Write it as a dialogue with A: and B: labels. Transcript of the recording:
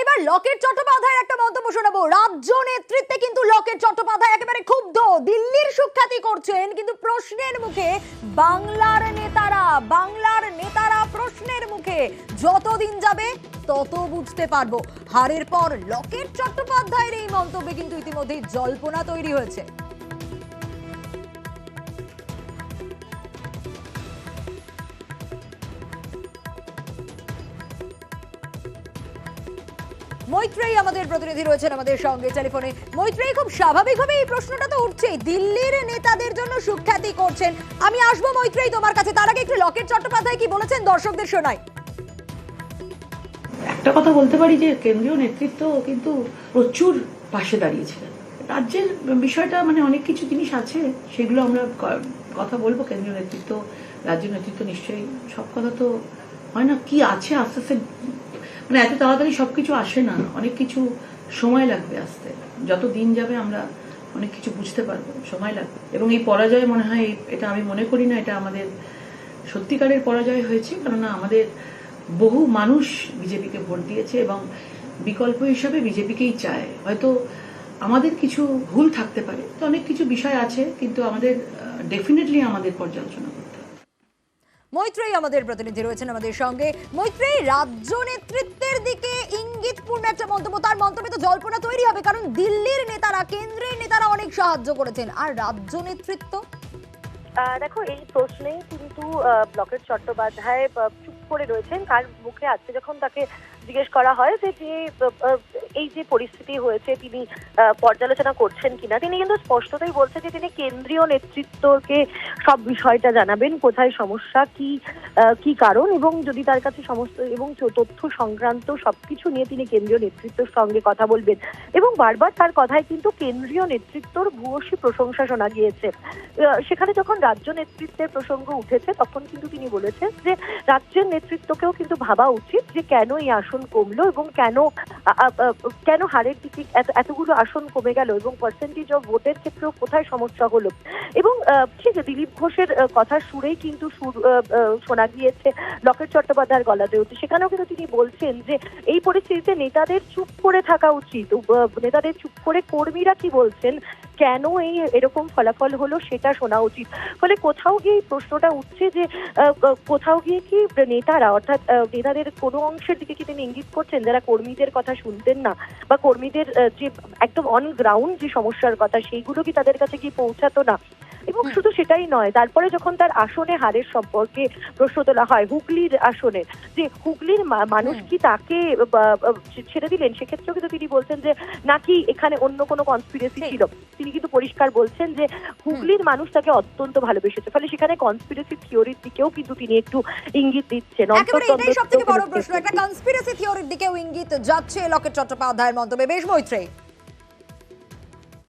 A: এবার লকেট চট্টোপাধ্যায়ের একটা মন্তব্য শোনাবো। রাজ্য নেতৃত্বে কিন্তু লকেট চট্টোপাধ্যায় একেবারে ক্ষুব্ধ, দিল্লির সুখ্যাতি করছেন, কিন্তু প্রশ্নের মুখে বাংলার নেতারা প্রশ্নের মুখে। যতদিন যাবে তত বুঝতে পারবো। হারের পর লকেট চট্টোপাধ্যায়ের এই মন্তব্যে কিন্তু ইতিমধ্যেই জল্পনা তৈরি হয়েছে। মৈত্রেয়ী আমাদের প্রতিনিধি রয়েছেন আমাদের সঙ্গে টেলিফোনে। মৈত্রেয়ী, খুব স্বাভাবিকভাবে এই প্রশ্নটা তো উঠছেই, দিল্লির নেতাদের জন্য সুখ্যাতি করছেন। আমি আসবো মৈত্রেয়ী তোমার কাছে, তার আগে একটু লকেট চট্টোপাধ্যায় কি বলেছেন দর্শকদের শোনাই।
B: একটা কথা বলতে পারি যে কেন্দ্রীয় নেতৃত্ব কিন্তু প্রচুর পাশে দাঁড়িয়েছিলেন। রাজ্যের বিষয়টা মানে অনেক কিছু জিনিস আছে, সেগুলো আমরা কথা বলবো। কেন্দ্রীয় নেতৃত্ব, রাজ্য নেতৃত্ব নিশ্চয়ই সব কথা তো হয় না, কি আছে আস্তে আস্তে, মানে এত তাড়াতাড়ি সবকিছু আসে না, অনেক কিছু সময় লাগবে আসতে। যত দিন যাবে আমরা অনেক কিছু বুঝতে পারবো, সময় লাগবে। এবং এই পরাজয় মনে হয়, এটা আমি মনে করি না এটা আমাদের সত্যিকারের পরাজয় হয়েছে, কেননা আমাদের বহু মানুষ বিজেপিকে ভোট দিয়েছে এবং বিকল্প হিসাবে বিজেপিকেই চায়। হয়তো আমাদের কিছু ভুল থাকতে পারে, তো অনেক কিছু বিষয় আছে, কিন্তু আমাদের ডেফিনেটলি আমাদের পর্যালোচনা করতে হবে।
A: মৈত্রেয়ী আমাদের প্রতিনিধি রয়েছেন আমাদের সঙ্গে। মৈত্রেয়ী, রাজ্য নেতৃত্বের দিকে ইঙ্গিতপূর্ণ একটা মন্তব্য, তার মন্তব্যে তো জল্পনা তৈরি হবে, কারণ দিল্লির নেতারা, কেন্দ্রের নেতারা অনেক সাহায্য করেছেন, আর রাজ্য নেতৃত্ব।
C: দেখো, এই প্রশ্নেই কিন্তু লকেট চট্টোপাধ্যায় চুপ করে রয়েছেন। তার মুখে আজকে যখন তাকে জিজ্ঞেস করা হয় যে এই যে পরিস্থিতি হয়েছে তিনি পর্যালোচনা করছেন কিনা, তিনি কিন্তু স্পষ্টতই বলছেন যে তিনি কেন্দ্রীয় নেতৃত্বকে সব বিষয়টা জানাবেন, কোথায় সমস্যা, কি কারণ, এবং যদি তার কাছে সমস্ত এবং তথ্য সংক্রান্ত সবকিছু নিয়ে তিনি কেন্দ্রীয় নেতৃত্বের সঙ্গে কথা বলবেন। এবং বারবার তার কথায় কিন্তু কেন্দ্রীয় নেতৃত্বর ভূয়সী প্রশংসা শোনা গিয়েছে। সেখানে যখন রাজ্য নেতৃত্বের প্রসঙ্গ উঠেছে তখন কিন্তু তিনি বলেছেন যে রাজ্যের নেতৃত্বকেও কিন্তু ভাবা উচিত যে কেন এই আসন কমলো এবং কেন হারের দিকে এতগুলো আসন কমে গেল এবং পার্সেন্টেজ অফ ভোটের ক্ষেত্রেও কোথায় সমস্যা হলো। এবং ঠিক দিলীপ ঘোষের কথার সুরেই কিন্তু শোনা গিয়েছে লকেট চট্টোপাধ্যায়ের গলাতে উঠছে। সেখানেও কিন্তু তিনি বলছেন যে এই পরিস্থিতিতে নেতাদের চুপ করে থাকা উচিত, নেতাদের চুপ করে কর্মীরা কি বলছেন, কেন এরকম ফলাফল হলো সেটা শোনা উচিত। ফলে কোথাও গিয়ে প্রশ্নটা উঠছে যে কোথাও গিয়ে কি নেতারা, অর্থাৎ নেতাদের কোনো অংশের দিকে কি তিনি ইঙ্গিত করছেন যারা কর্মীদের কথা শুনতেন না, বা কর্মীদের যে একদম অন গ্রাউন্ড যে সমস্যার কথা সেইগুলো কি তাদের কাছে কি পৌঁছাতো না। এবং শুধু সেটাই নয়, তারপরে যখন তার আসনে হারের সম্পর্কে প্রশ্ন তোলা হয়, হুগলির আসনে, যে হুগলির মানুষ কি তাকে ছেড়ে দিলেন, সেক্ষেত্রেও কিন্তু তিনি বলছেন যে নাকি এখানে অন্য কোনো কনস্পিরেসি ছিল। তিনি কিন্তু পরিষ্কার বলছেন যে হুগলির মানুষ তাকে অত্যন্ত ভালোবেসেছে। ফলে সেখানে কনস্পিরেসি থিওরির দিকেও কিন্তু তিনি একটু ইঙ্গিত দিচ্ছেন।
A: এটাই সবথেকে বড় প্রশ্ন, একটা কনস্পিরেসি থিওরির দিকেও ইঙ্গিত যাচ্ছে লকেট চট্টোপাধ্যায়ের মন্তব্যে। বেশ মৈত্রেয়ী।